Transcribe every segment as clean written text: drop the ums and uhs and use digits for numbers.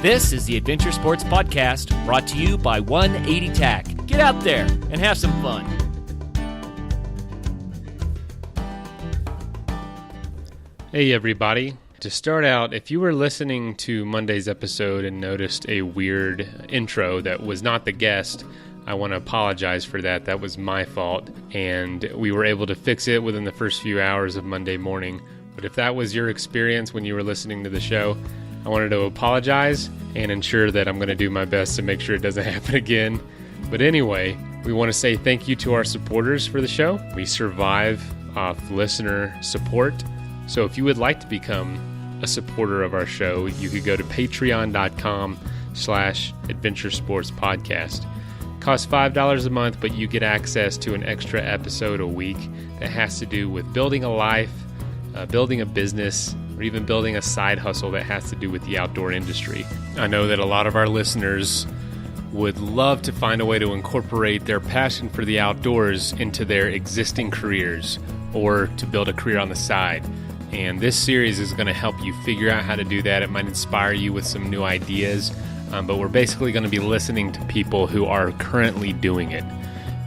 This is the Adventure Sports Podcast, brought to you by 180 TAC. Get out there and have some fun. Hey everybody. To start out, if you were listening to Monday's episode and noticed a weird intro that was not the guest, I want to apologize for that. That was my fault, and we were able to fix it within the first few hours of Monday morning. But if that was your experience when you were listening to the show, I wanted to apologize and ensure that I'm going to do my best to make sure it doesn't happen again. But anyway, we want to say thank you to our supporters for the show. We survive off listener support. So if you would like to become a supporter of our show, you could go to patreon.com/adventuresportspodcast. Costs $5 a month, but you get access to an extra episode a week that has to do with building a life, building a business, or even building a side hustle that has to do with the outdoor industry. I know that a lot of our listeners would love to find a way to incorporate their passion for the outdoors into their existing careers or to build a career on the side. And this series is going to help you figure out how to do that. It might inspire you with some new ideas, but we're basically going to be listening to people who are currently doing it.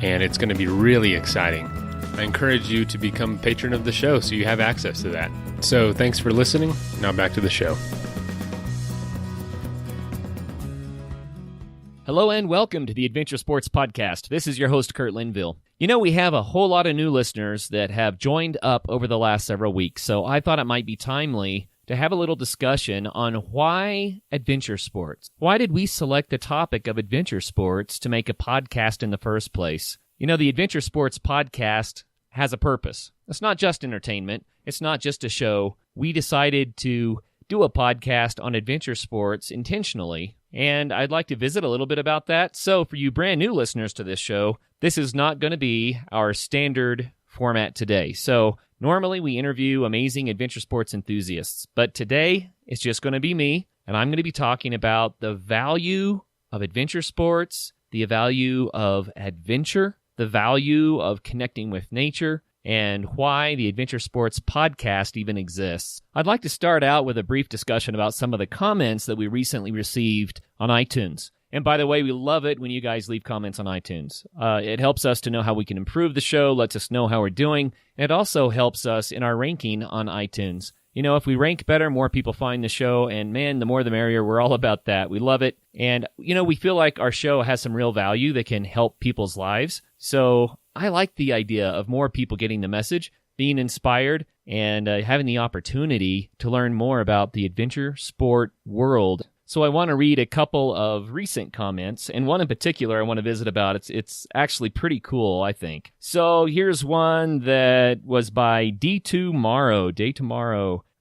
And it's going to be really exciting. I encourage you to become a patron of the show so you have access to that. So thanks for listening. Now back to the show. Hello and welcome to the Adventure Sports Podcast. This is your host, Curt Linville. You know, we have a whole lot of new listeners that have joined up over the last several weeks, so I thought it might be timely to have a little discussion on why adventure sports. Why did we select the topic of adventure sports to make a podcast in the first place? You know, the Adventure Sports Podcast has a purpose. It's not just entertainment. It's not just a show. We decided to do a podcast on adventure sports intentionally, and I'd like to visit a little bit about that. So for you brand new listeners to this show, this is not going to be our standard format today. So normally we interview amazing adventure sports enthusiasts, but today it's just going to be me, and I'm going to be talking about the value of adventure sports, the value of adventure, the value of connecting with nature, and why the Adventure Sports Podcast even exists. I'd like to start out with a brief discussion about some of the comments that we recently received on iTunes. And by the way, we love it when you guys leave comments on iTunes. It helps us to know how we can improve the show, lets us know how we're doing, and it also helps us in our ranking on iTunes. You know, if we rank better, more people find the show, and man, the more the merrier. We're all about that. We love it. And, you know, we feel like our show has some real value that can help people's lives. So I like the idea of more people getting the message, being inspired, and having the opportunity to learn more about the adventure sport world. So I want to read a couple of recent comments, and one in particular I want to visit about. It's actually pretty cool, I think. So here's one that was by Day Tomorrow.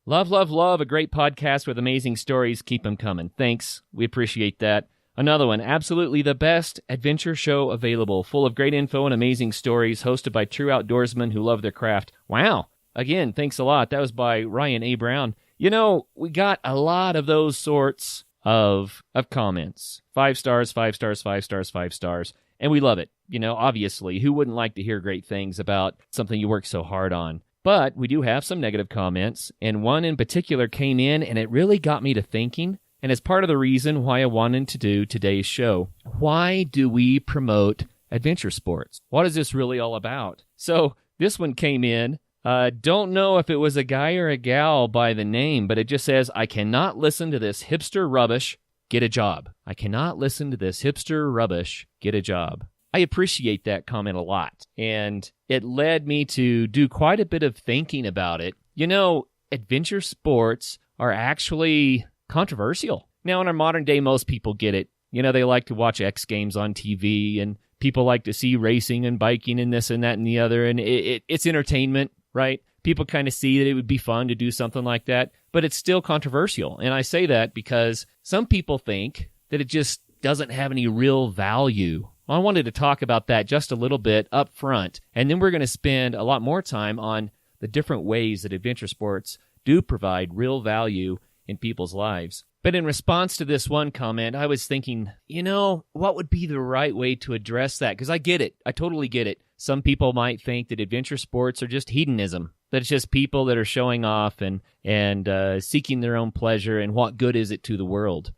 Love, love, love, a great podcast with amazing stories. Keep them coming. Thanks. We appreciate that. Another one, absolutely the best adventure show available, full of great info and amazing stories, hosted by true outdoorsmen who love their craft. Wow. Again, thanks a lot. That was by Ryan A. Brown. You know, we got a lot of those sorts of comments. 5 stars, 5 stars, 5 stars, 5 stars. And we love it. You know, obviously, who wouldn't like to hear great things about something you work so hard on? But we do have some negative comments, and one in particular came in, and it really got me to thinking, and it's part of the reason why I wanted to do today's show. Why do we promote adventure sports? What is this really all about? So this one came in. Don't know if it was a guy or a gal by the name, but it just says, I cannot listen to this hipster rubbish, get a job. I cannot listen to this hipster rubbish, get a job. I appreciate that comment a lot, and it led me to do quite a bit of thinking about it. You know, adventure sports are actually controversial. Now, in our modern day, most people get it. You know, they like to watch X Games on TV, and people like to see racing and biking and this and that and the other, and it's entertainment, right? People kind of see that it would be fun to do something like that, but it's still controversial. And I say that because some people think that it just doesn't have any real value. I wanted to talk about that just a little bit up front, and then we're going to spend a lot more time on the different ways that adventure sports do provide real value in people's lives. But in response to this one comment, I was thinking, you know, what would be the right way to address that? Because I get it. I totally get it. Some people might think that adventure sports are just hedonism, that it's just people that are showing off and seeking their own pleasure, and what good is it to the world?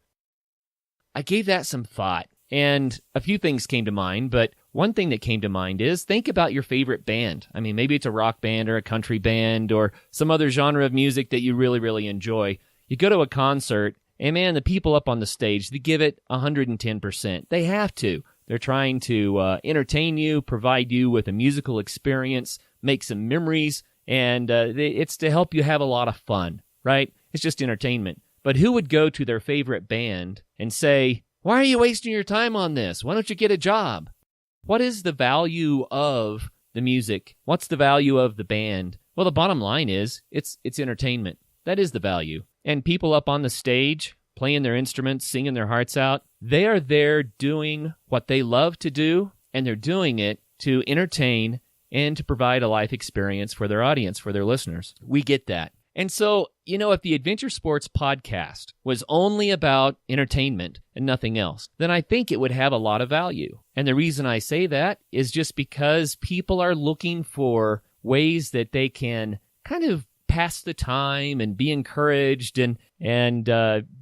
I gave that some thought, and a few things came to mind, but one thing that came to mind is think about your favorite band. I mean, maybe it's a rock band or a country band or some other genre of music that you really, really enjoy. You go to a concert, and man, the people up on the stage, they give it 110%. They have to. They're trying to entertain you, provide you with a musical experience, make some memories, and it's to help you have a lot of fun, right? It's just entertainment. But who would go to their favorite band and say, "Why are you wasting your time on this? Why don't you get a job?" What is the value of the music? What's the value of the band? Well, the bottom line is it's entertainment. That is the value. And people up on the stage playing their instruments, singing their hearts out, they are there doing what they love to do, and they're doing it to entertain and to provide a life experience for their audience, for their listeners. We get that. And so, if the Adventure Sports podcast was only about entertainment and nothing else, then I think it would have a lot of value. And the reason I say that is just because people are looking for ways that they can kind of pass the time and be encouraged and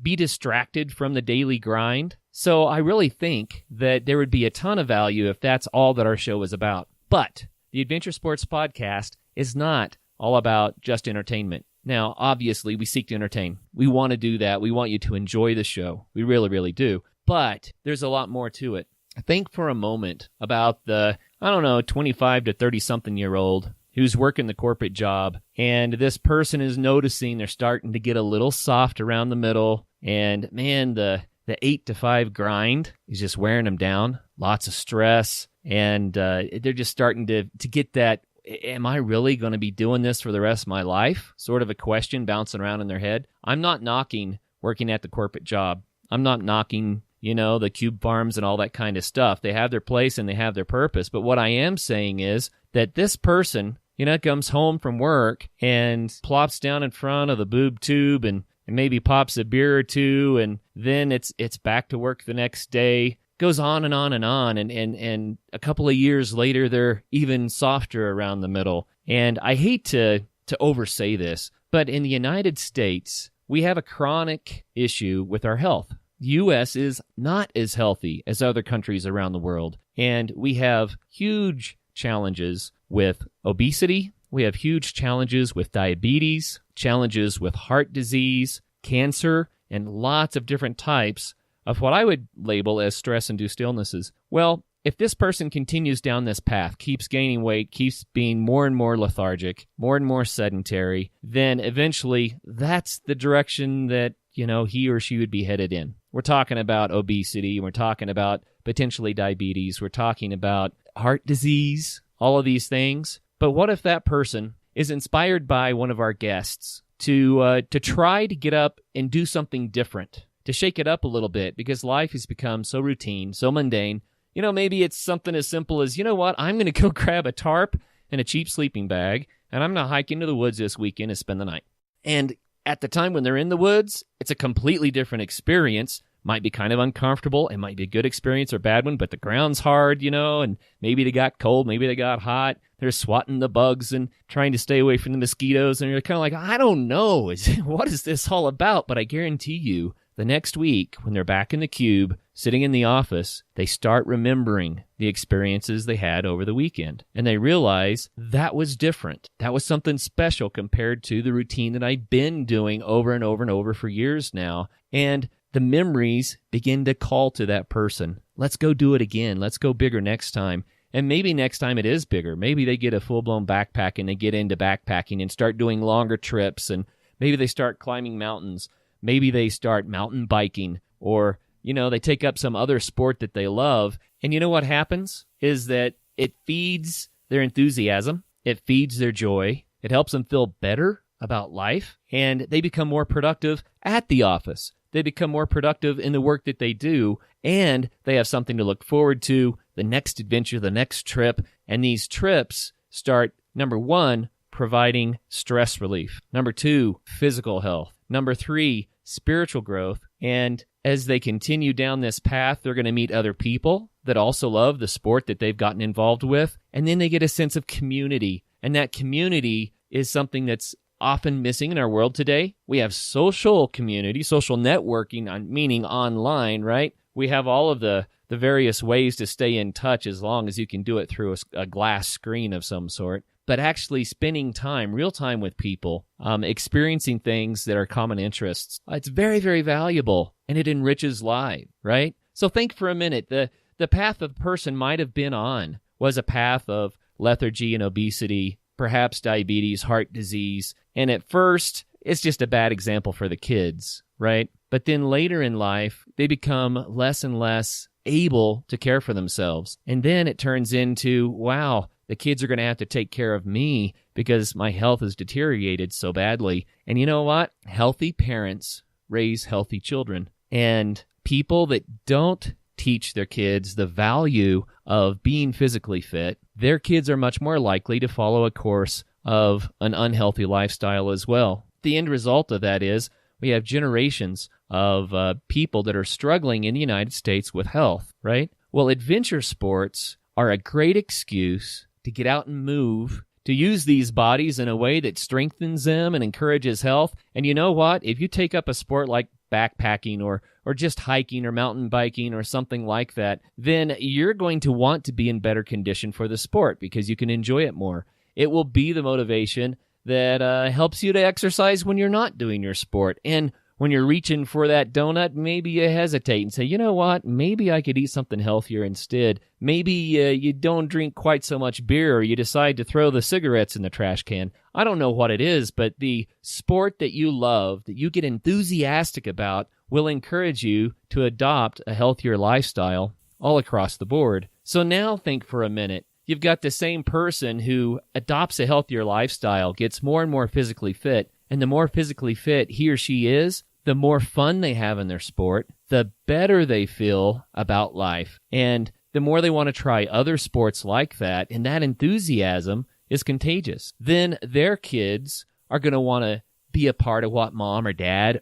be distracted from the daily grind. So I really think that there would be a ton of value if that's all that our show is about. But the Adventure Sports podcast is not all about just entertainment. Now, obviously, we seek to entertain. We want to do that. We want you to enjoy the show. We really, really do. But there's a lot more to it. Think for a moment about the, 25 to 30-something-year-old who's working the corporate job, and this person is noticing they're starting to get a little soft around the middle, and man, the 8 to 5 grind is just wearing them down. Lots of stress, and they're just starting to get that, am I really going to be doing this for the rest of my life? Sort of a question bouncing around in their head. I'm not knocking working at the corporate job. I'm not knocking, the cube farms and all that kind of stuff. They have their place and they have their purpose. But what I am saying is that this person, comes home from work and plops down in front of the boob tube and maybe pops a beer or two, and then it's back to work the next day. Goes on and on and on, and a couple of years later, they're even softer around the middle. And I hate to oversay this, but in the United States, we have a chronic issue with our health. The U.S. is not as healthy as other countries around the world, and we have huge challenges with obesity. We have huge challenges with diabetes, challenges with heart disease, cancer, and lots of different types of what I would label as stress-induced illnesses. Well, if this person continues down this path, keeps gaining weight, keeps being more and more lethargic, more and more sedentary, then eventually that's the direction that, he or she would be headed in. We're talking about obesity, we're talking about potentially diabetes, we're talking about heart disease, all of these things. But what if that person is inspired by one of our guests to try to get up and do something different, to shake it up a little bit, because life has become so routine, so mundane. Maybe it's something as simple as, I'm going to go grab a tarp and a cheap sleeping bag, and I'm going to hike into the woods this weekend and spend the night. And at the time when they're in the woods, it's a completely different experience. Might be kind of uncomfortable. It might be a good experience or a bad one, but the ground's hard, and maybe they got cold, maybe they got hot. They're swatting the bugs and trying to stay away from the mosquitoes, and you're kind of like, I don't know, what is this all about? But I guarantee you, the next week, when they're back in the cube, sitting in the office, they start remembering the experiences they had over the weekend. And they realize that was different. That was something special compared to the routine that I've been doing over and over and over for years now. And the memories begin to call to that person. Let's go do it again. Let's go bigger next time. And maybe next time it is bigger. Maybe they get a full-blown backpack and they get into backpacking and start doing longer trips. And maybe they start climbing mountains. Maybe they start mountain biking, or, they take up some other sport that they love. And what happens is that it feeds their enthusiasm. It feeds their joy. It helps them feel better about life. And they become more productive at the office. They become more productive in the work that they do. And they have something to look forward to, the next adventure, the next trip. And these trips start, number 1, providing stress relief. Number 2, physical health. Number 3, spiritual growth. And as they continue down this path, they're going to meet other people that also love the sport that they've gotten involved with. And then they get a sense of community. And that community is something that's often missing in our world today. We have social community, social networking, meaning online, right? We have all of the various ways to stay in touch as long as you can do it through a glass screen of some sort. But actually spending time, real time with people, experiencing things that are common interests, it's very, very valuable, and it enriches life, right? So think for a minute. The path a person might have been on was a path of lethargy and obesity, perhaps diabetes, heart disease, and at first, it's just a bad example for the kids, right? But then later in life, they become less and less able to care for themselves. And then it turns into, wow, the kids are going to have to take care of me because my health has deteriorated so badly. And you know what? Healthy parents raise healthy children. And people that don't teach their kids the value of being physically fit, their kids are much more likely to follow a course of an unhealthy lifestyle as well. The end result of that is we have generations of people that are struggling in the United States with health, right? Well, adventure sports are a great excuse to get out and move, to use these bodies in a way that strengthens them and encourages health. And you know what? If you take up a sport like backpacking or just hiking or mountain biking or something like that, then you're going to want to be in better condition for the sport because you can enjoy it more. It will be the motivation that helps you to exercise when you're not doing your sport. And when you're reaching for that donut, maybe you hesitate and say, you know what, maybe I could eat something healthier instead. Maybe you don't drink quite so much beer, or you decide to throw the cigarettes in the trash can. I don't know what it is, but the sport that you love, that you get enthusiastic about, will encourage you to adopt a healthier lifestyle all across the board. So now think for a minute. You've got the same person who adopts a healthier lifestyle, gets more and more physically fit, and the more physically fit he or she is, the more fun they have in their sport, the better they feel about life, and the more they want to try other sports like that, and that enthusiasm is contagious. Then their kids are going to want to be a part of what mom and dad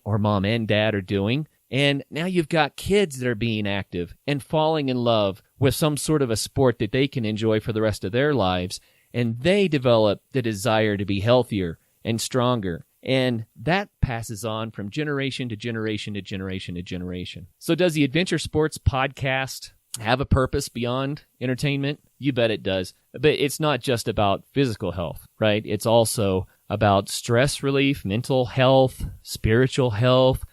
are doing, and now you've got kids that are being active and falling in love with some sort of a sport that they can enjoy for the rest of their lives, and they develop the desire to be healthier and stronger. And that passes on from generation to generation to generation to generation. So does the Adventure Sports Podcast have a purpose beyond entertainment? You bet it does. But it's not just about physical health, right? It's also about stress relief, mental health, spiritual health.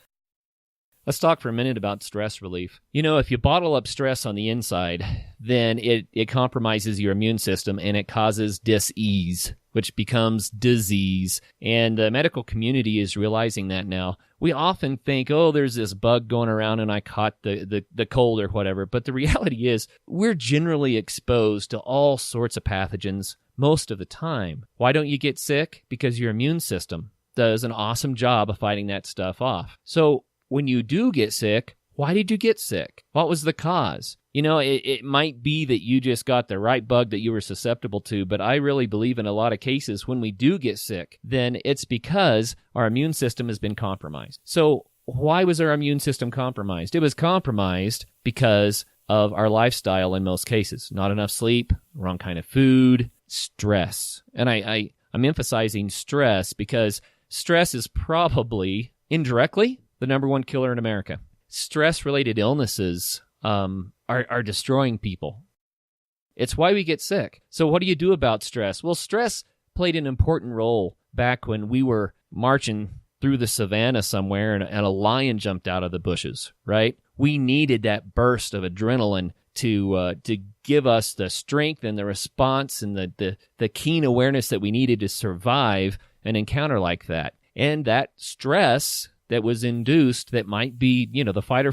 Let's talk for a minute about stress relief. You know, if you bottle up stress on the inside, then it compromises your immune system and it causes dis-ease, which becomes disease. And the medical community is realizing that now. We often think, oh, there's this bug going around and I caught the cold or whatever. But the reality is we're generally exposed to all sorts of pathogens most of the time. Why don't you get sick? Because your immune system does an awesome job of fighting that stuff off. So when you do get sick, why did you get sick? What was the cause? You know, it might be that you just got the right bug that you were susceptible to, but I really believe in a lot of cases when we do get sick, then it's because our immune system has been compromised. So why was our immune system compromised? It was compromised because of our lifestyle in most cases. Not enough sleep, wrong kind of food, stress. And I'm emphasizing stress because stress is probably, indirectly, the number one killer in America. Stress-related illnesses are destroying people. It's why we get sick. So what do you do about stress? Well, stress played an important role back when we were marching through the savannah somewhere and a lion jumped out of the bushes, right? We needed that burst of adrenaline to give us the strength and the response and the keen awareness that we needed to survive an encounter like that. And that stress that was induced, that might be, you know, the flight or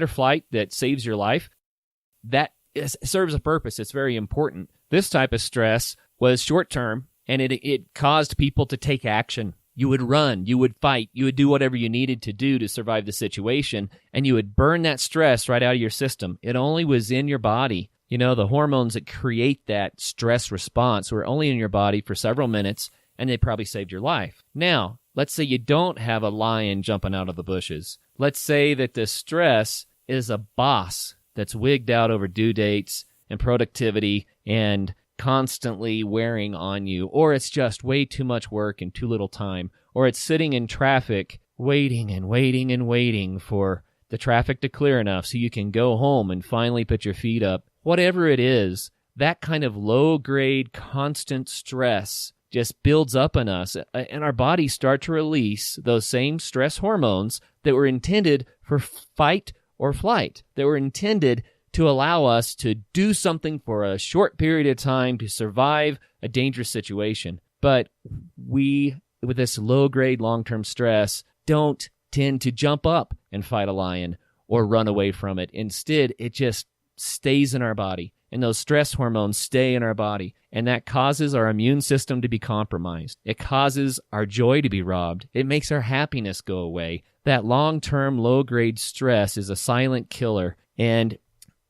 flight that saves your life, that serves a purpose. It's very important. This type of stress was short-term, and it caused people to take action. You would run, you would fight, you would do whatever you needed to do to survive the situation, and you would burn that stress right out of your system. It only was in your body. You know, the hormones that create that stress response were only in your body for several minutes, and they probably saved your life. Now, let's say you don't have a lion jumping out of the bushes. Let's say that the stress is a boss that's wigged out over due dates and productivity and constantly wearing on you, or it's just way too much work and too little time, or it's sitting in traffic waiting and waiting and waiting for the traffic to clear enough so you can go home and finally put your feet up. Whatever it is, that kind of low-grade, constant stress just builds up in us, and our bodies start to release those same stress hormones that were intended for fight or flight, that were intended to allow us to do something for a short period of time to survive a dangerous situation. But we, with this low-grade, long-term stress, don't tend to jump up and fight a lion or run away from it. Instead, it just stays in our body, and those stress hormones stay in our body, and that causes our immune system to be compromised. It causes our joy to be robbed. It makes our happiness go away. That long-term, low-grade stress is a silent killer, and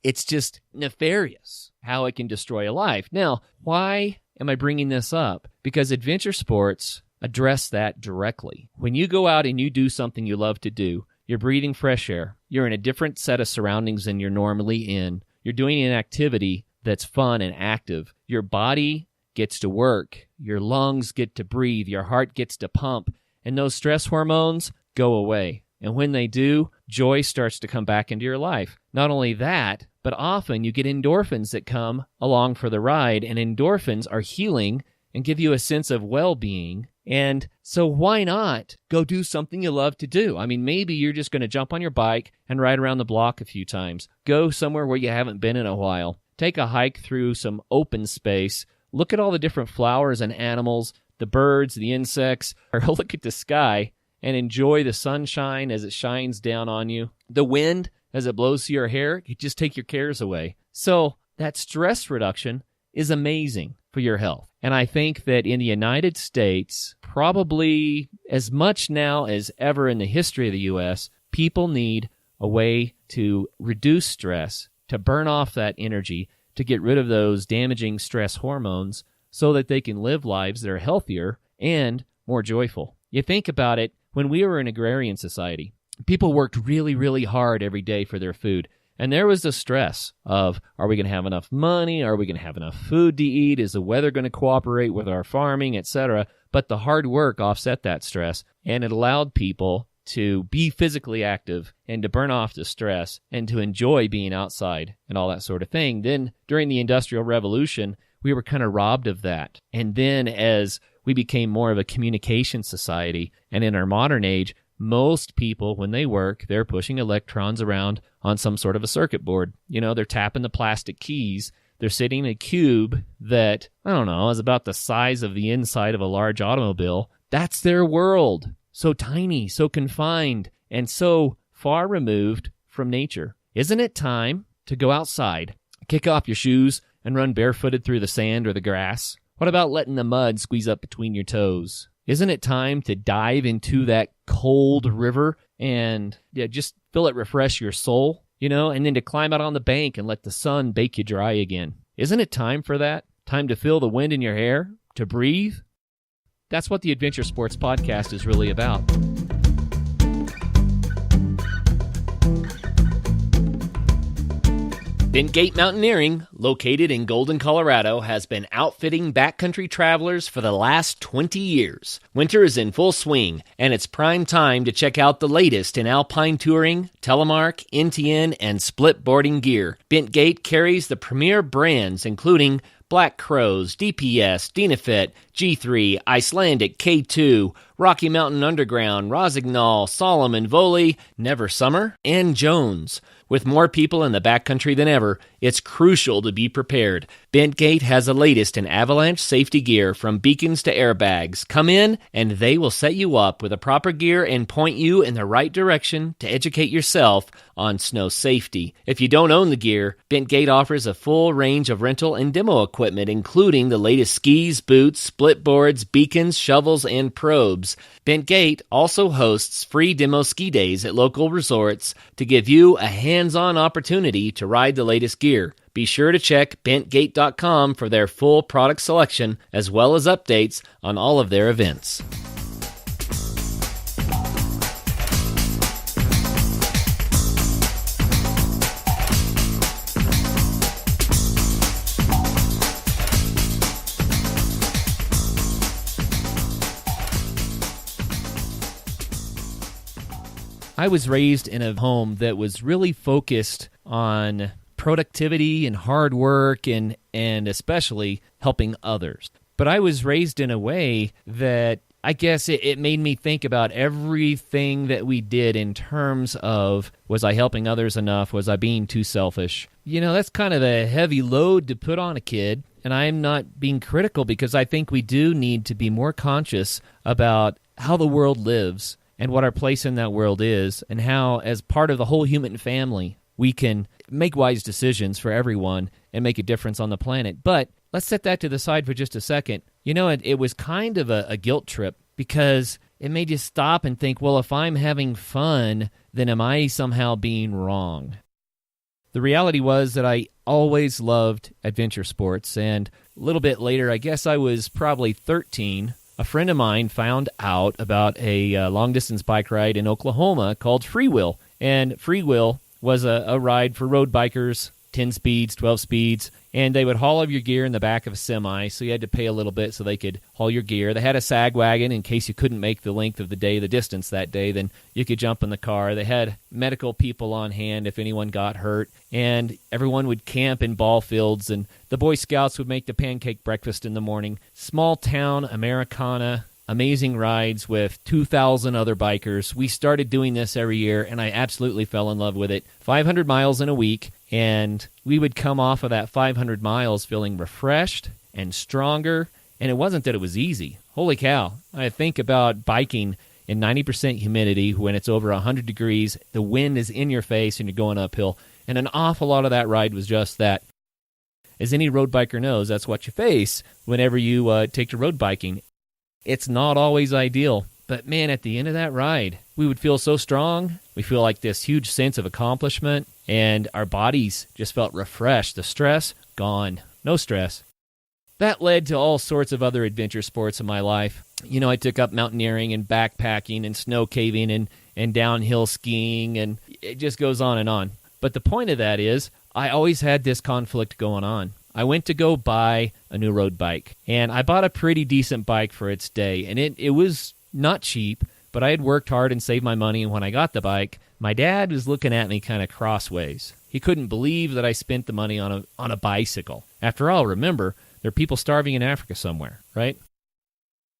it's just nefarious how it can destroy a life. Now, why am I bringing this up? Because adventure sports address that directly. When you go out and you do something you love to do, you're breathing fresh air, you're in a different set of surroundings than you're normally in, you're doing an activity that's fun and active, your body gets to work, your lungs get to breathe, your heart gets to pump, and those stress hormones go away. And when they do, joy starts to come back into your life. Not only that, but often you get endorphins that come along for the ride, and endorphins are healing and give you a sense of well-being. And so why not go do something you love to do? I mean, maybe you're just going to jump on your bike and ride around the block a few times. Go somewhere where you haven't been in a while. Take a hike through some open space. Look at all the different flowers and animals, the birds, the insects, or look at the sky and enjoy the sunshine as it shines down on you. The wind, as it blows through your hair, it just take your cares away. So that stress reduction is amazing for your health. And I think that in the United States, probably as much now as ever in the history of the U.S., people need a way to reduce stress, to burn off that energy, to get rid of those damaging stress hormones so that they can live lives that are healthier and more joyful. You think about it, when we were an agrarian society, people worked really, really hard every day for their food. And there was the stress of, are we going to have enough money? Are we going to have enough food to eat? Is the weather going to cooperate with our farming, etc.? But the hard work offset that stress, and it allowed people to be physically active and to burn off the stress and to enjoy being outside and all that sort of thing. Then during the Industrial Revolution, we were kind of robbed of that. And then as we became more of a communication society, and in our modern age, most people, when they work, they're pushing electrons around on some sort of a circuit board. You know, they're tapping the plastic keys. They're sitting in a cube that, I don't know, is about the size of the inside of a large automobile. That's their world. So tiny, so confined, and so far removed from nature. Isn't it time to go outside, kick off your shoes, and run barefooted through the sand or the grass? What about letting the mud squeeze up between your toes? Isn't it time to dive into that cold river and just feel it refresh your soul, and then to climb out on the bank and let the sun bake you dry again? Isn't it time for that? Time to feel the wind in your hair? To breathe? That's what the Adventure Sports Podcast is really about. Bentgate Mountaineering, located in Golden, Colorado, has been outfitting backcountry travelers for the last 20 years. Winter is in full swing, and it's prime time to check out the latest in alpine touring, telemark, NTN, and split boarding gear. Bentgate carries the premier brands including Black Crows, DPS, Dynafit, G3, Icelandic, K2, Rocky Mountain Underground, Rosignol, Solomon, Volley, Never Summer, and Jones. With more people in the backcountry than ever, it's crucial to be prepared. Bentgate has the latest in avalanche safety gear, from beacons to airbags. Come in, and they will set you up with the proper gear and point you in the right direction to educate yourself on snow safety. If you don't own the gear, Bentgate offers a full range of rental and demo equipment, including the latest skis, boots, split boards, beacons, shovels, and probes. Bentgate also hosts free demo ski days at local resorts to give you a hands-on opportunity to ride the latest gear. Be sure to check bentgate.com for their full product selection, as well as updates on all of their events. I was raised in a home that was really focused on productivity and hard work and especially helping others. But I was raised in a way that I guess it made me think about everything that we did in terms of, was I helping others enough? Was I being too selfish? You know, that's kind of a heavy load to put on a kid, and I'm not being critical because I think we do need to be more conscious about how the world lives and what our place in that world is, and how, as part of the whole human family, we can make wise decisions for everyone and make a difference on the planet. But let's set that to the side for just a second. You know, it was kind of a guilt trip because it made you stop and think, well, if I'm having fun, then am I somehow being wrong? The reality was that I always loved adventure sports, and a little bit later, I guess I was probably 13, a friend of mine found out about a long-distance bike ride in Oklahoma called Freewheel. And Freewheel was a ride for road bikers, 10 speeds, 12 speeds, and they would haul all of your gear in the back of a semi, so you had to pay a little bit so they could haul your gear. They had a sag wagon in case you couldn't make the length of the day, the distance that day, then you could jump in the car. They had medical people on hand if anyone got hurt, and everyone would camp in ball fields, and the Boy Scouts would make the pancake breakfast in the morning. Small town Americana, amazing rides with 2,000 other bikers. We started doing this every year, and I absolutely fell in love with it. 500 miles in a week, and we would come off of that 500 miles feeling refreshed and stronger, and it wasn't that it was easy. Holy cow. I think about biking in 90% humidity when it's over 100 degrees, the wind is in your face, and you're going uphill, and an awful lot of that ride was just that. As any road biker knows, that's what you face whenever you take to road biking. It's not always ideal, but man, at the end of that ride, we would feel so strong. We feel like this huge sense of accomplishment, and our bodies just felt refreshed. The stress, gone. No stress. That led to all sorts of other adventure sports in my life. You know, I took up mountaineering and backpacking and snow caving and downhill skiing, and it just goes on and on. But the point of that is, I always had this conflict going on. I went to go buy a new road bike, and I bought a pretty decent bike for its day, and it was not cheap, but I had worked hard and saved my money, and when I got the bike, my dad was looking at me kind of crossways. He couldn't believe that I spent the money on a bicycle. After all, remember, there are people starving in Africa somewhere, right?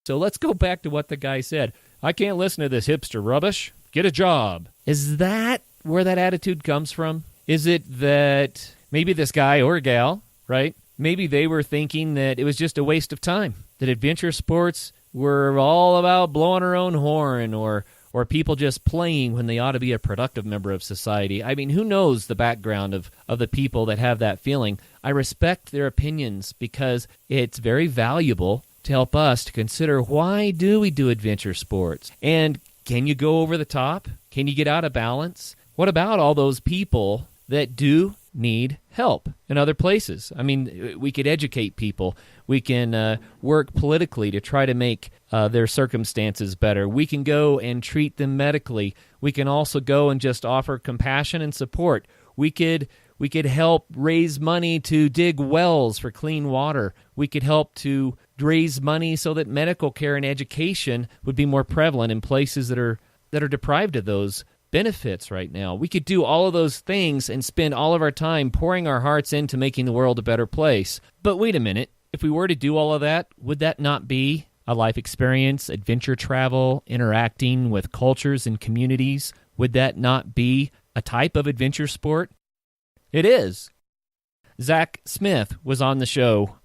So let's go back to what the guy said. I can't listen to this hipster rubbish. Get a job. Is that where that attitude comes from? Is it that maybe this guy or gal, right? Maybe they were thinking that it was just a waste of time, that adventure sports were all about blowing our own horn or people just playing when they ought to be a productive member of society. I mean, who knows the background of the people that have that feeling? I respect their opinions because it's very valuable to help us to consider, why do we do adventure sports? And can you go over the top? Can you get out of balance? What about all those people that do need help in other places? I mean, we could educate people. We can work politically to try to make their circumstances better. We can go and treat them medically. We can also go and just offer compassion and support. We could help raise money to dig wells for clean water. We could help to raise money so that medical care and education would be more prevalent in places that are deprived of those benefits right now. We could do all of those things and spend all of our time pouring our hearts into making the world a better place. But wait a minute, if we were to do all of that, would that not be a life experience, adventure travel, interacting with cultures and communities? Would that not be a type of adventure sport? It is. Zach Smith was on the show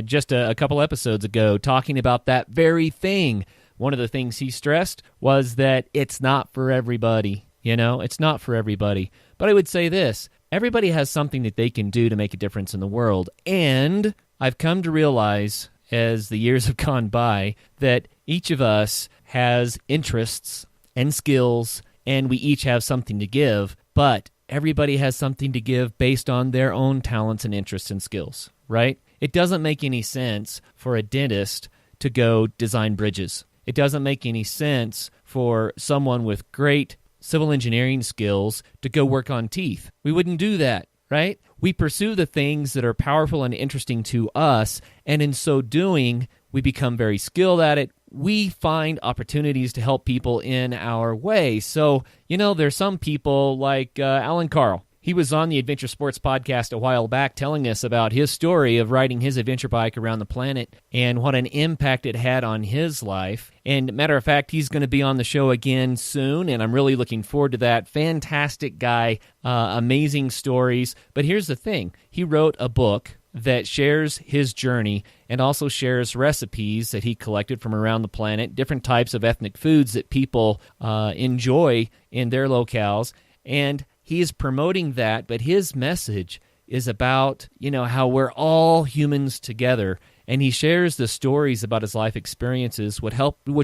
just a couple episodes ago talking about that very thing. One of the things he stressed was that it's not for everybody. You know, it's not for everybody. But I would say this, everybody has something that they can do to make a difference in the world. And I've come to realize, as the years have gone by, that each of us has interests and skills, and we each have something to give. But everybody has something to give based on their own talents and interests and skills, right? It doesn't make any sense for a dentist to go design bridges. It doesn't make any sense for someone with great civil engineering skills to go work on teeth. We wouldn't do that, right? We pursue the things that are powerful and interesting to us, and in so doing, we become very skilled at it. We find opportunities to help people in our way. So, there's some people like Alan Carl. He was on the Adventure Sports podcast a while back telling us about his story of riding his adventure bike around the planet and what an impact it had on his life. And matter of fact, he's going to be on the show again soon, and I'm really looking forward to that. Fantastic guy, amazing stories. But here's the thing. He wrote a book that shares his journey and also shares recipes that he collected from around the planet, different types of ethnic foods that people enjoy in their locales. And he is promoting that, but his message is about, how we're all humans together. And he shares the stories about his life experiences, which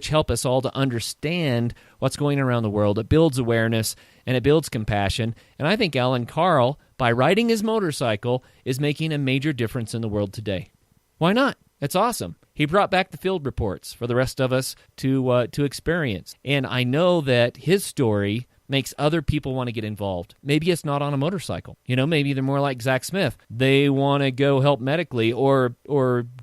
help us all to understand what's going on around the world. It builds awareness, and it builds compassion. And I think Alan Carl, by riding his motorcycle, is making a major difference in the world today. Why not? It's awesome. He brought back the field reports for the rest of us to experience. And I know that his story makes other people want to get involved. Maybe it's not on a motorcycle. Maybe they're more like Zach Smith. They want to go help medically or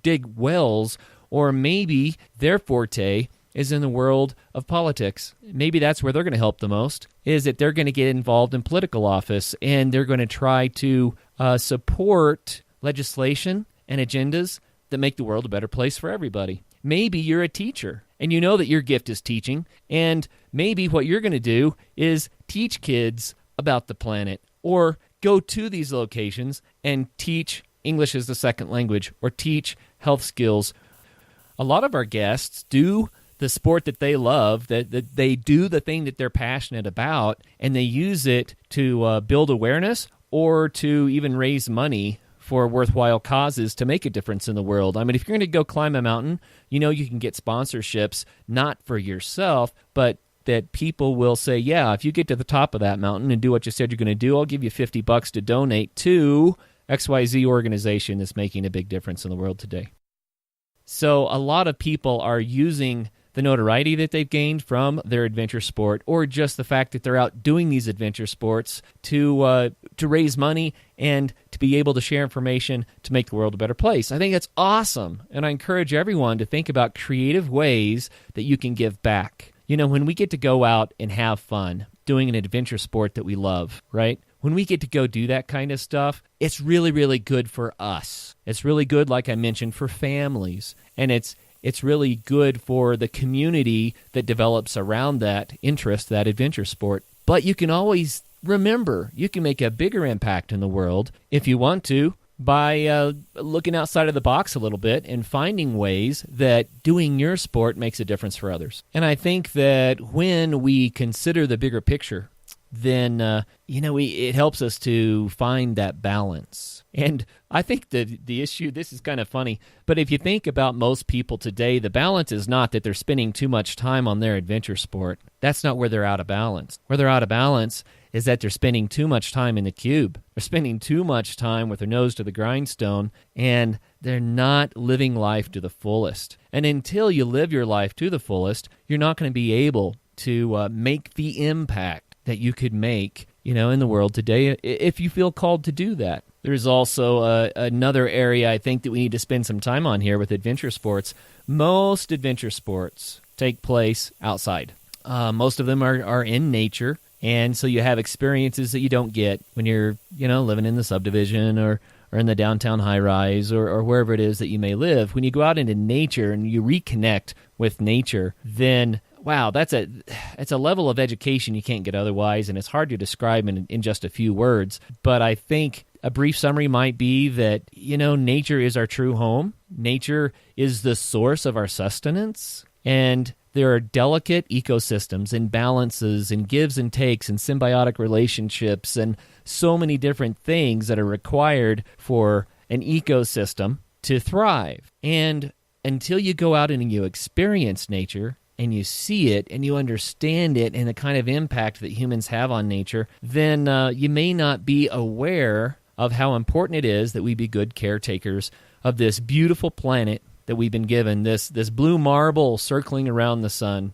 dig wells, or maybe their forte is in the world of politics. Maybe that's where they're going to help the most, is that they're going to get involved in political office, and they're going to try to support legislation and agendas that make the world a better place for everybody. Maybe you're a teacher, and you know that your gift is teaching, and maybe what you're going to do is teach kids about the planet, or go to these locations and teach English as the second language, or teach health skills. A lot of our guests do the sport that they love, that they do the thing that they're passionate about, and they use it to build awareness or to even raise money for worthwhile causes to make a difference in the world. I mean, if you're going to go climb a mountain, you can get sponsorships, not for yourself, but that people will say, yeah, if you get to the top of that mountain and do what you said you're going to do, I'll give you $50 to donate to XYZ organization that's making a big difference in the world today. So a lot of people are using the notoriety that they've gained from their adventure sport, or just the fact that they're out doing these adventure sports to raise money and to be able to share information to make the world a better place. I think that's awesome, and I encourage everyone to think about creative ways that you can give back. When we get to go out and have fun doing an adventure sport that we love, right? When we get to go do that kind of stuff, it's really, really good for us. It's really good, like I mentioned, for families, and it's really good for the community that develops around that interest, that adventure sport. But you can always remember, you can make a bigger impact in the world if you want to by looking outside of the box a little bit and finding ways that doing your sport makes a difference for others. And I think that when we consider the bigger picture, then it helps us to find that balance. And I think the issue, this is kind of funny, but if you think about most people today, the balance is not that they're spending too much time on their adventure sport. That's not where they're out of balance. Where they're out of balance is that they're spending too much time in the cube. They're spending too much time with their nose to the grindstone, and they're not living life to the fullest. And until you live your life to the fullest, you're not going to be able to make the impact that you could make, in the world today if you feel called to do that. There's also another area I think that we need to spend some time on here with adventure sports. Most adventure sports take place outside. Most of them are in nature, and so you have experiences that you don't get when you're, living in the subdivision or in the downtown high-rise or wherever it is that you may live. When you go out into nature and you reconnect with nature, then wow, it's a level of education you can't get otherwise, and it's hard to describe in just a few words. But I think a brief summary might be that, nature is our true home. Nature is the source of our sustenance, and there are delicate ecosystems and balances and gives and takes and symbiotic relationships and so many different things that are required for an ecosystem to thrive. And until you go out and you experience nature, and you see it, and you understand it, and the kind of impact that humans have on nature, then you may not be aware of how important it is that we be good caretakers of this beautiful planet that we've been given, this blue marble circling around the sun.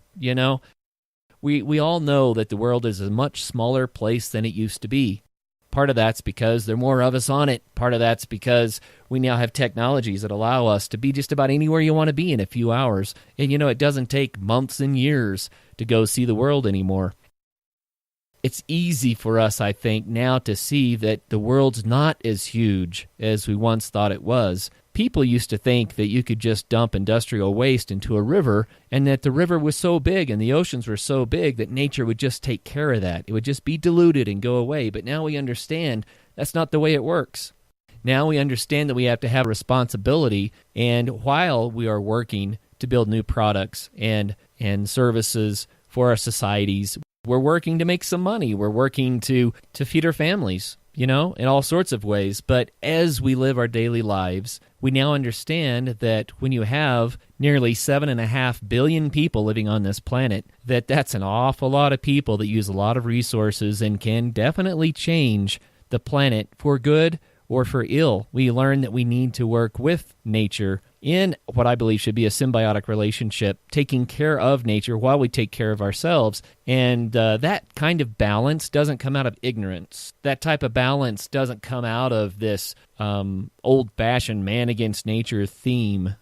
We all know that the world is a much smaller place than it used to be. Part of that's because there are more of us on it. Part of that's because we now have technologies that allow us to be just about anywhere you want to be in a few hours. And, it doesn't take months and years to go see the world anymore. It's easy for us, I think, now to see that the world's not as huge as we once thought it was. People used to think that you could just dump industrial waste into a river and that the river was so big and the oceans were so big that nature would just take care of that. It would just be diluted and go away. But now we understand that's not the way it works. Now we understand that we have to have responsibility, and while we are working to build new products and services for our societies, we're working to make some money. We're working to feed our families, in all sorts of ways. But as we live our daily lives, we now understand that when you have nearly 7.5 billion people living on this planet, that's an awful lot of people that use a lot of resources and can definitely change the planet for good or for ill. We learn that we need to work with nature in what I believe should be a symbiotic relationship, taking care of nature while we take care of ourselves. And that kind of balance doesn't come out of ignorance. That type of balance doesn't come out of this old-fashioned man against nature theme.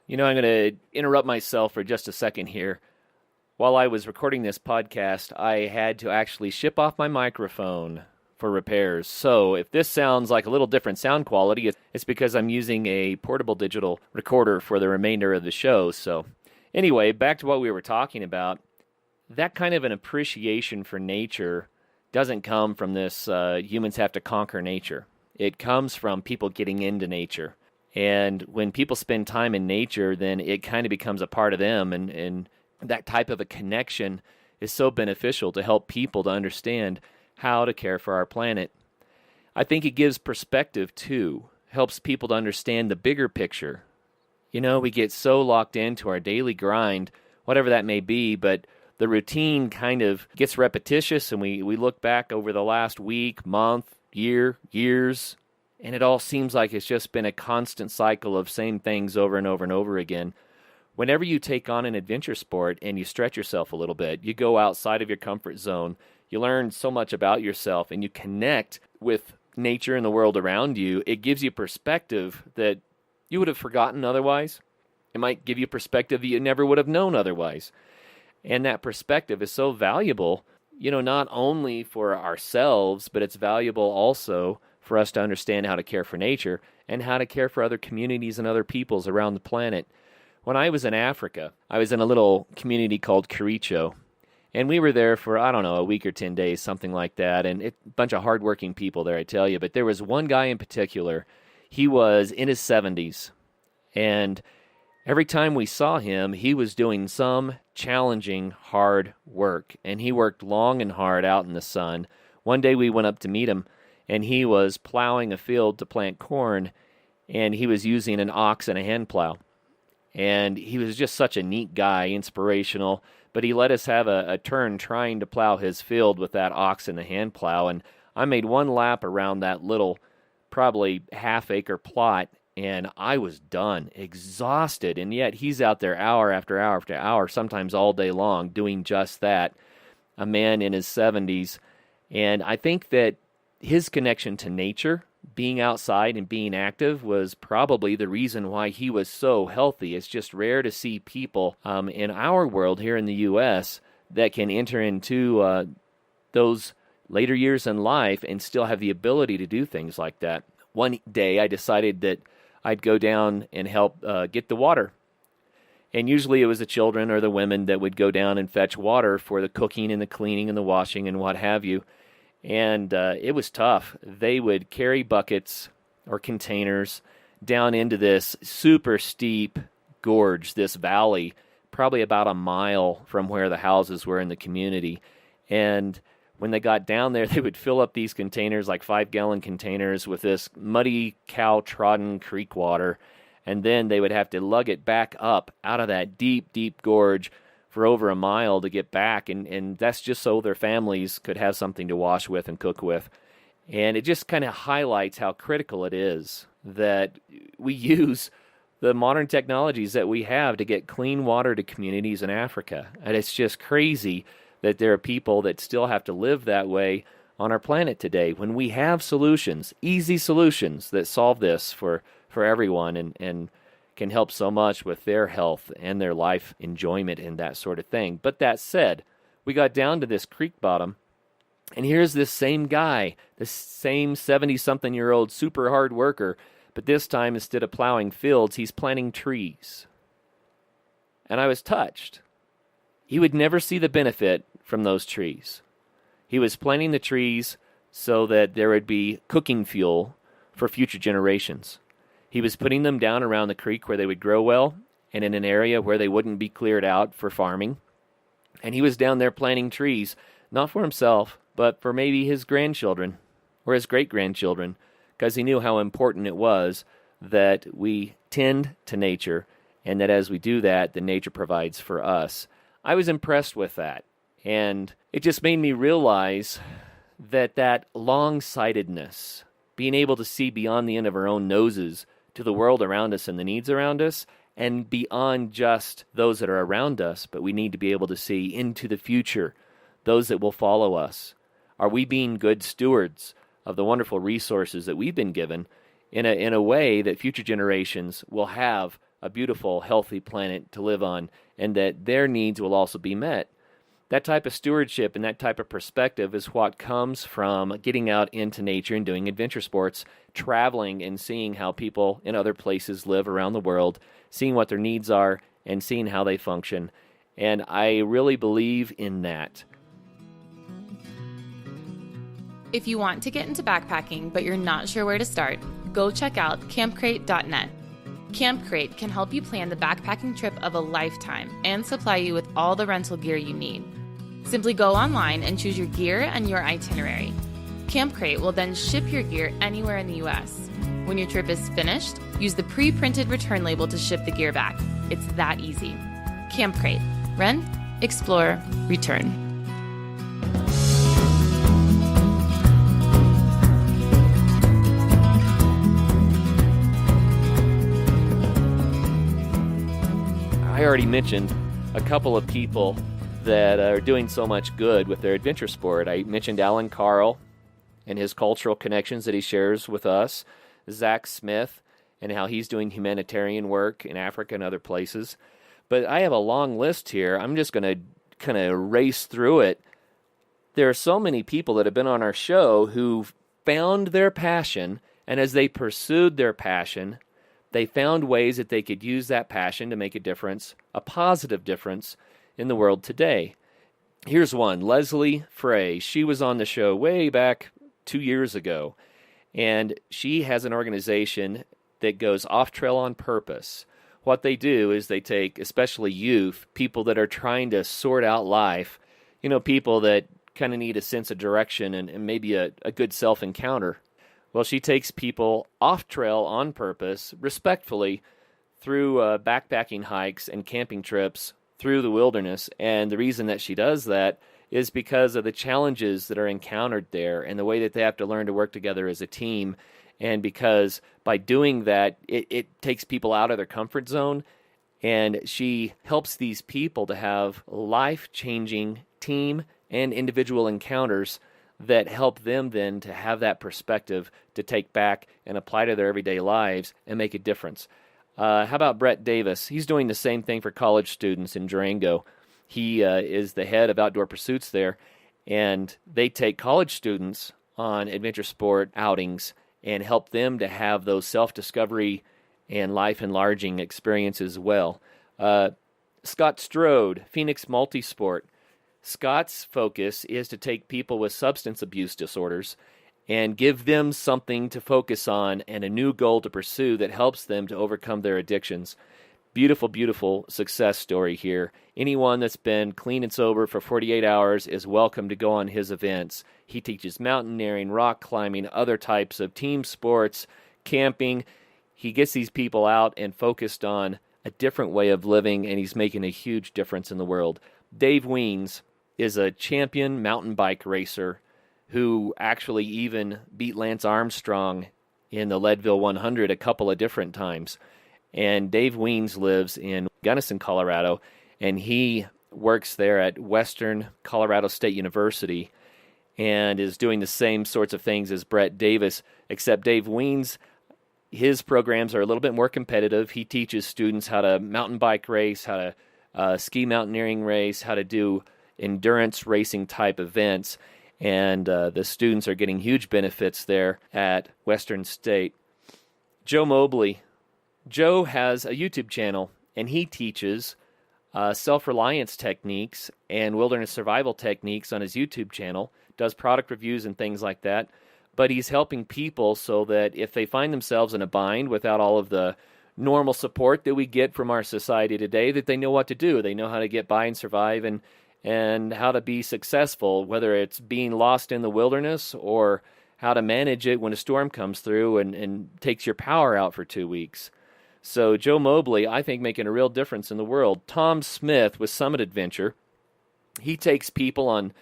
I'm going to interrupt myself for just a second here. While I was recording this podcast, I had to actually ship off my microphone for repairs. So if this sounds like a little different sound quality, it's because I'm using a portable digital recorder for the remainder of the show. So anyway, back to what we were talking about. That kind of an appreciation for nature doesn't come from this humans have to conquer nature. It comes from people getting into nature. And when people spend time in nature, then it kind of becomes a part of them. And that type of a connection is so beneficial to help people to understand how to care for our planet. I think it gives perspective, too. Helps people to understand the bigger picture. We get so locked into our daily grind, whatever that may be, but the routine kind of gets repetitious, and we look back over the last week, month, years, and it all seems like it's just been a constant cycle of same things over and over and over again. Whenever you take on an adventure sport and you stretch yourself a little bit, you go outside of your comfort zone, you learn so much about yourself, and you connect with nature and the world around you, it gives you perspective that you would have forgotten otherwise. It might give you perspective that you never would have known otherwise. And that perspective is so valuable, not only for ourselves, but it's valuable also for us to understand how to care for nature and how to care for other communities and other peoples around the planet. When I was in Africa, I was in a little community called Kericho. And we were there for, a week or 10 days, something like that. And a bunch of hardworking people there, I tell you. But there was one guy in particular. He was in his 70s. And every time we saw him, he was doing some challenging, hard work. And he worked long and hard out in the sun. One day we went up to meet him, and he was plowing a field to plant corn. And he was using an ox and a hand plow. And he was just such a neat guy, inspirational. But he let us have a turn trying to plow his field with that ox and the hand plow. And I made one lap around that little, probably half-acre plot, and I was done, exhausted. And yet he's out there hour after hour after hour, sometimes all day long, doing just that, a man in his 70s. And I think that his connection to nature, being outside and being active, was probably the reason why he was so healthy. It's just rare to see people in our world here in the U.S. that can enter into those later years in life and still have the ability to do things like that. One day I decided that I'd go down and help get the water. And usually it was the children or the women that would go down and fetch water for the cooking and the cleaning and the washing and what have you. And it was tough. They would carry buckets or containers down into this super steep gorge, this valley, probably about a mile from where the houses were in the community. And when they got down there, they would fill up these containers, like 5-gallon containers, with this muddy, cow-trodden creek water. And then they would have to lug it back up out of that deep, deep gorge for over a mile to get back, and that's just so their families could have something to wash with and cook with. And it just kind of highlights how critical it is that we use the modern technologies that we have to get clean water to communities in Africa. And it's just crazy that there are people that still have to live that way on our planet today when we have solutions, easy solutions that solve this for everyone and can help so much with their health and their life enjoyment and that sort of thing. But that said, we got down to this creek bottom, and here's this same guy, this same 70-something-year-old super hard worker, but this time instead of plowing fields, he's planting trees. And I was touched. He would never see the benefit from those trees. He was planting the trees so that there would be cooking fuel for future generations. He was putting them down around the creek where they would grow well and in an area where they wouldn't be cleared out for farming. And he was down there planting trees, not for himself, but for maybe his grandchildren or his great-grandchildren, because he knew how important it was that we tend to nature and that as we do that, the nature provides for us. I was impressed with that, and it just made me realize that long-sightedness, being able to see beyond the end of our own noses to the world around us and the needs around us, and beyond just those that are around us, but we need to be able to see into the future, those that will follow us. Are we being good stewards of the wonderful resources that we've been given in a way that future generations will have a beautiful, healthy planet to live on, and that their needs will also be met? That type of stewardship and that type of perspective is what comes from getting out into nature and doing adventure sports, traveling and seeing how people in other places live around the world, seeing what their needs are, and seeing how they function. And I really believe in that. If you want to get into backpacking but you're not sure where to start, go check out campcrate.net. Camp Crate can help you plan the backpacking trip of a lifetime and supply you with all the rental gear you need. Simply go online and choose your gear and your itinerary. Camp Crate will then ship your gear anywhere in the U.S. When your trip is finished, use the pre-printed return label to ship the gear back. It's that easy. Camp Crate. Rent, explore, return. I already mentioned a couple of people that are doing so much good with their adventure sport. I mentioned Alan Carl and his cultural connections that he shares with us, Zach Smith, and how he's doing humanitarian work in Africa and other places. But I have a long list here. I'm just going to kind of race through it. There are so many people that have been on our show who found their passion, and as they pursued their passion, they found ways that they could use that passion to make a difference, a positive difference, in the world today. Here's one, Leslie Frey. She was on the show way back 2 years ago, and she has an organization that goes off trail on purpose. What they do is they take, especially youth, people that are trying to sort out life, people that kind of need a sense of direction and maybe a good self-encounter. Well, she takes people off trail on purpose, respectfully, through backpacking hikes and camping trips through the wilderness. And the reason that she does that is because of the challenges that are encountered there and the way that they have to learn to work together as a team. And because by doing that, it takes people out of their comfort zone. And she helps these people to have life-changing team and individual encounters that help them then to have that perspective to take back and apply to their everyday lives and make a difference. How about Brett Davis? He's doing the same thing for college students in Durango. He is the head of outdoor pursuits there, and they take college students on adventure sport outings and help them to have those self-discovery and life-enlarging experiences as well. Scott Strode, Phoenix Multisport. Scott's focus is to take people with substance abuse disorders and give them something to focus on and a new goal to pursue that helps them to overcome their addictions. Beautiful, beautiful success story here. Anyone that's been clean and sober for 48 hours is welcome to go on his events. He teaches mountaineering, rock climbing, other types of team sports, camping. He gets these people out and focused on a different way of living, and he's making a huge difference in the world. Dave Weens is a champion mountain bike racer who actually even beat Lance Armstrong in the Leadville 100 a couple of different times. And Dave Weens lives in Gunnison, Colorado, and he works there at Western Colorado State University. and is doing the same sorts of things as Brett Davis, except Dave Wiens, his programs are a little bit more competitive. He teaches students how to mountain bike race, how to ski mountaineering race, how to do endurance racing type events, and the students are getting huge benefits there at Western State. Joe Mobley. Joe has a YouTube channel, and he teaches self-reliance techniques and wilderness survival techniques on his YouTube channel, does product reviews and things like that, but he's helping people so that if they find themselves in a bind without all of the normal support that we get from our society today, that they know what to do. They know how to get by and survive and how to be successful, whether it's being lost in the wilderness or how to manage it when a storm comes through and takes your power out for 2 weeks. So Joe Mobley, I think, making a real difference in the world. Tom Smith with Summit Adventure, he takes people on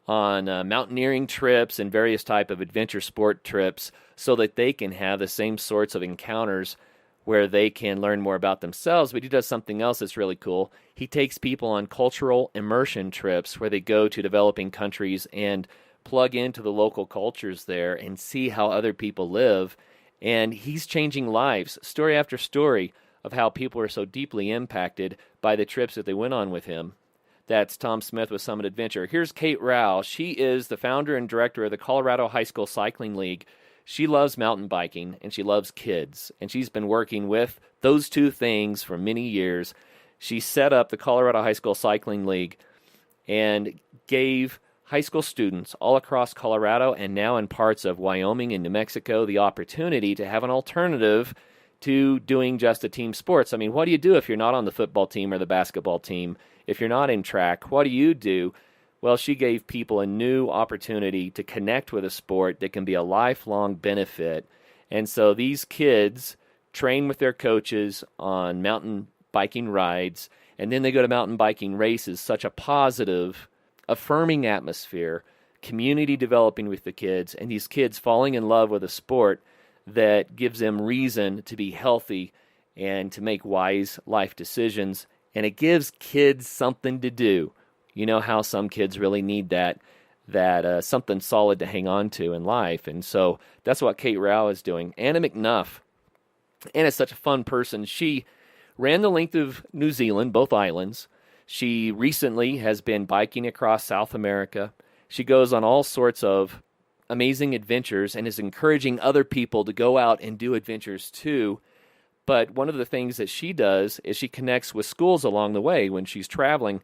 mountaineering trips and various type of adventure sport trips so that they can have the same sorts of encounters where they can learn more about themselves. But he does something else that's really cool. He takes people on cultural immersion trips where they go to developing countries and plug into the local cultures there and see how other people live. And he's changing lives, story after story, of how people are so deeply impacted by the trips that they went on with him. That's Tom Smith with Summit Adventure. Here's Kate Rao. She is the founder and director of the Colorado High School Cycling League. She loves mountain biking, and she loves kids. And she's been working with those two things for many years. She set up the Colorado High School Cycling League and gave high school students all across Colorado and now in parts of Wyoming and New Mexico the opportunity to have an alternative to doing just a team sports. I mean, what do you do if you're not on the football team or the basketball team? If you're not in track, what do you do? Well, she gave people a new opportunity to connect with a sport that can be a lifelong benefit. And so these kids train with their coaches on mountain biking rides, and then they go to mountain biking races, such a positive, affirming atmosphere, community developing with the kids, and these kids falling in love with a sport that gives them reason to be healthy and to make wise life decisions. And it gives kids something to do. You know how some kids really need that something solid to hang on to in life. And so that's what Kate Rao is doing. Anna McNuff. Anna's such a fun person. She ran the length of New Zealand, both islands. She recently has been biking across South America. She goes on all sorts of amazing adventures and is encouraging other people to go out and do adventures too. But one of the things that she does is she connects with schools along the way when she's traveling,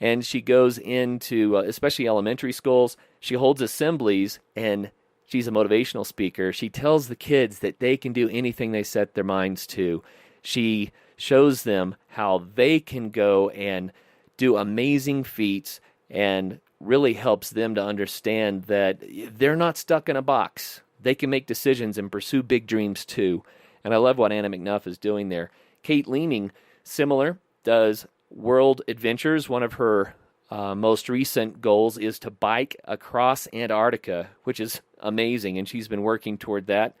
and she goes into, especially elementary schools, she holds assemblies, and she's a motivational speaker. She tells the kids that they can do anything they set their minds to. She shows them how they can go and do amazing feats and really helps them to understand that they're not stuck in a box. They can make decisions and pursue big dreams too. And I love what Anna McNuff is doing there. Kate Leeming, similar, does world adventures. One of her most recent goals is to bike across Antarctica, which is amazing, and she's been working toward that.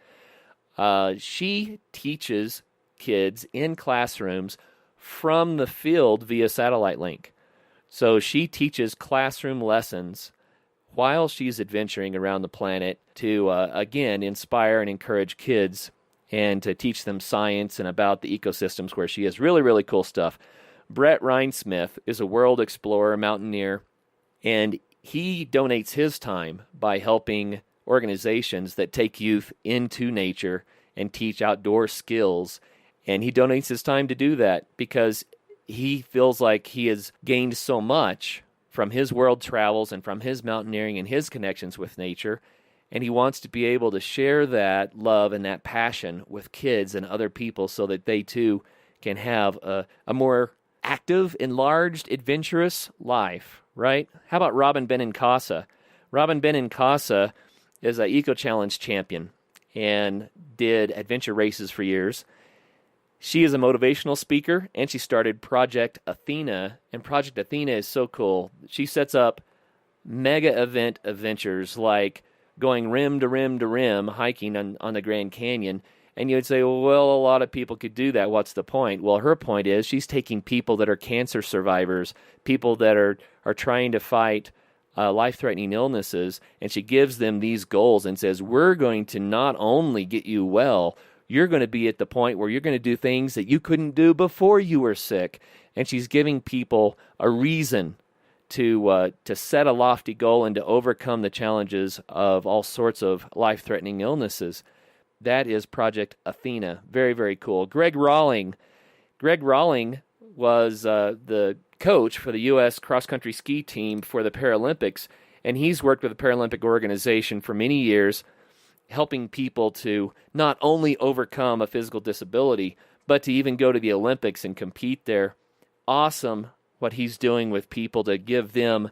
She teaches kids in classrooms from the field via satellite link. So she teaches classroom lessons while she's adventuring around the planet to, again, inspire and encourage kids and to teach them science and about the ecosystems where she is. Really, really cool stuff. Brett Rhinesmith is a world explorer, mountaineer, and he donates his time by helping organizations that take youth into nature and teach outdoor skills. And he donates his time to do that because he feels like he has gained so much from his world travels and from his mountaineering and his connections with nature. And he wants to be able to share that love and that passion with kids and other people so that they too can have a more active, enlarged, adventurous life, right? How about Robin Benincasa? Robin Benincasa is an Eco-Challenge champion and did adventure races for years. She is a motivational speaker, and she started Project Athena, and Project Athena is so cool. She sets up mega event adventures like going rim to rim to rim, hiking on the Grand Canyon. And you would say, well, a lot of people could do that. What's the point? Well, her point is she's taking people that are cancer survivors, people that are trying to fight life-threatening illnesses, and she gives them these goals and says, we're going to not only get you well, you're going to be at the point where you're going to do things that you couldn't do before you were sick. And she's giving people a reason to set a lofty goal and to overcome the challenges of all sorts of life-threatening illnesses. That is Project Athena. Very, very cool. Greg Rawling was the coach for the U.S. cross-country ski team for the Paralympics, and he's worked with the Paralympic organization for many years, helping people to not only overcome a physical disability, but to even go to the Olympics and compete there. Awesome what he's doing with people to give them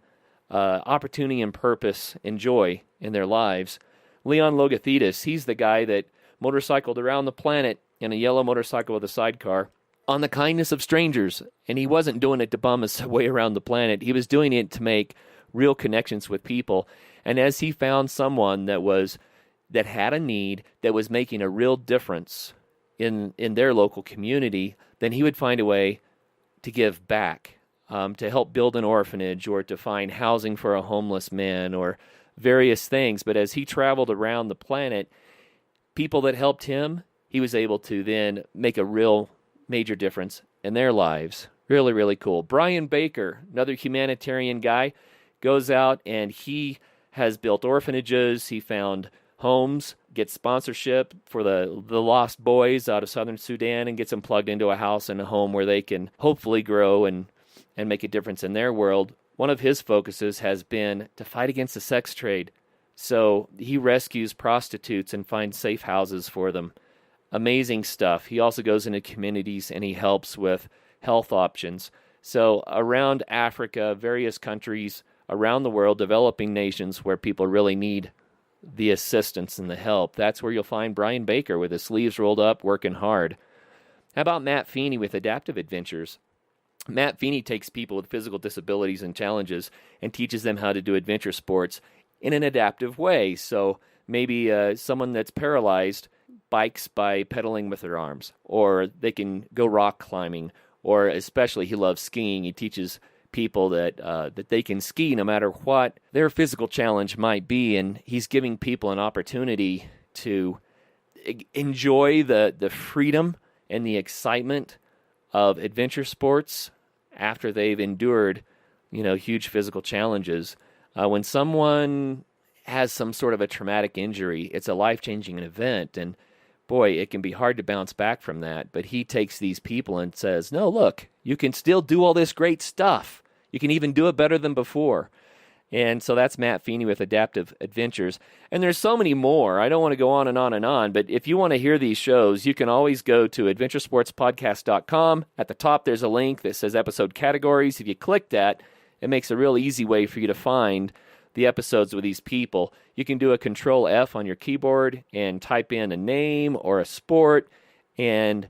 opportunity and purpose and joy in their lives. Leon Logothetis, he's the guy that motorcycled around the planet in a yellow motorcycle with a sidecar on the kindness of strangers. And he wasn't doing it to bum his way around the planet. He was doing it to make real connections with people. And as he found someone that had a need, that was making a real difference in their local community, then he would find a way to give back, to help build an orphanage or to find housing for a homeless man or various things. But as he traveled around the planet, people that helped him, he was able to then make a real major difference in their lives. Really, really cool. Brian Baker, another humanitarian guy, goes out and he has built orphanages. He found homes, gets sponsorship for the lost boys out of southern Sudan and gets them plugged into a house and a home where they can hopefully grow and make a difference in their world. One of his focuses has been to fight against the sex trade. So he rescues prostitutes and finds safe houses for them. Amazing stuff. He also goes into communities and he helps with health options. So around Africa, various countries around the world, developing nations where people really need the assistance and the help, that's where you'll find Brian Baker with his sleeves rolled up, working hard. How about Matt Feeney with Adaptive Adventures? Matt Feeney takes people with physical disabilities and challenges and teaches them how to do adventure sports in an adaptive way. So maybe someone that's paralyzed bikes by pedaling with their arms, or they can go rock climbing, or especially he loves skiing. He teaches people that they can ski no matter what their physical challenge might be, and he's giving people an opportunity to enjoy the freedom and the excitement of adventure sports after they've endured, huge physical challenges. When someone has some sort of a traumatic injury, it's a life-changing event, and boy, it can be hard to bounce back from that. But he takes these people and says, no, look, you can still do all this great stuff. You can even do it better than before. And so that's Matt Feeney with Adaptive Adventures. And there's so many more. I don't want to go on and on and on, but if you want to hear these shows, you can always go to adventuresportspodcast.com. At the top, there's a link that says episode categories. If you click that, it makes a real easy way for you to find the episodes with these people. You can do a Control F on your keyboard and type in a name or a sport, and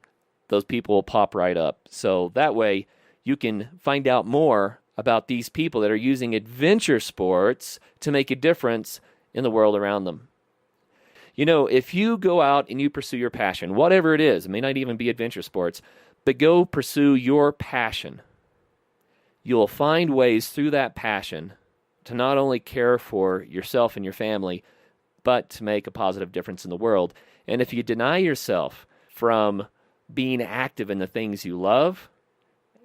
those people will pop right up. So that way you can find out more about these people that are using adventure sports to make a difference in the world around them. If you go out and you pursue your passion, whatever it is, it may not even be adventure sports, but go pursue your passion, you'll find ways through that passion to not only care for yourself and your family, but to make a positive difference in the world. And if you deny yourself from being active in the things you love,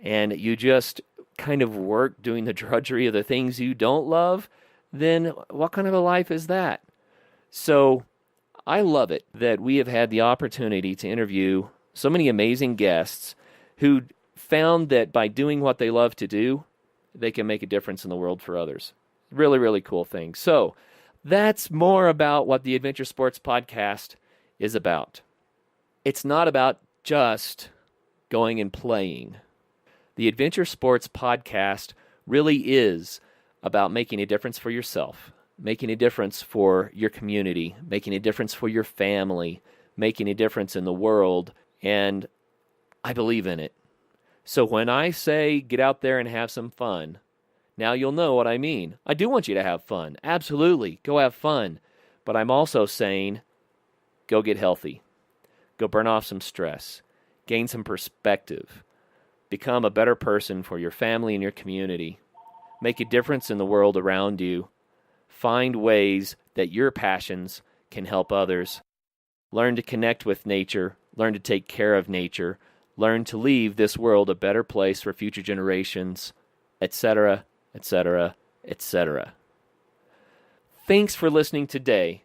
and you just kind of work doing the drudgery of the things you don't love, then what kind of a life is that? So I love it that we have had the opportunity to interview so many amazing guests who found that by doing what they love to do, they can make a difference in the world for others. Really, really cool thing. So that's more about what the Adventure Sports Podcast is about. It's not about just going and playing. The Adventure Sports Podcast really is about making a difference for yourself, making a difference for your community, making a difference for your family, making a difference in the world, and I believe in it. So when I say get out there and have some fun, now you'll know what I mean. I do want you to have fun. Absolutely. Go have fun. But I'm also saying go get healthy. Go burn off some stress. Gain some perspective. Become a better person for your family and your community. make a difference in the world around you. Find ways that your passions can help others. Learn to connect with nature. Learn to take care of nature. Learn to leave this world a better place for future generations, etc., etc., etc. Thanks for listening today,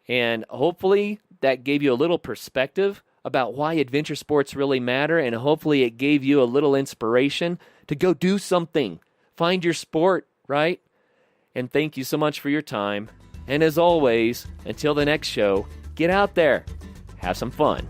and hopefully that gave you a little perspective about why adventure sports really matter, and hopefully it gave you a little inspiration to go do something. Find your sport, right? And thank you so much for your time. And as always, until the next show, get out there, have some fun.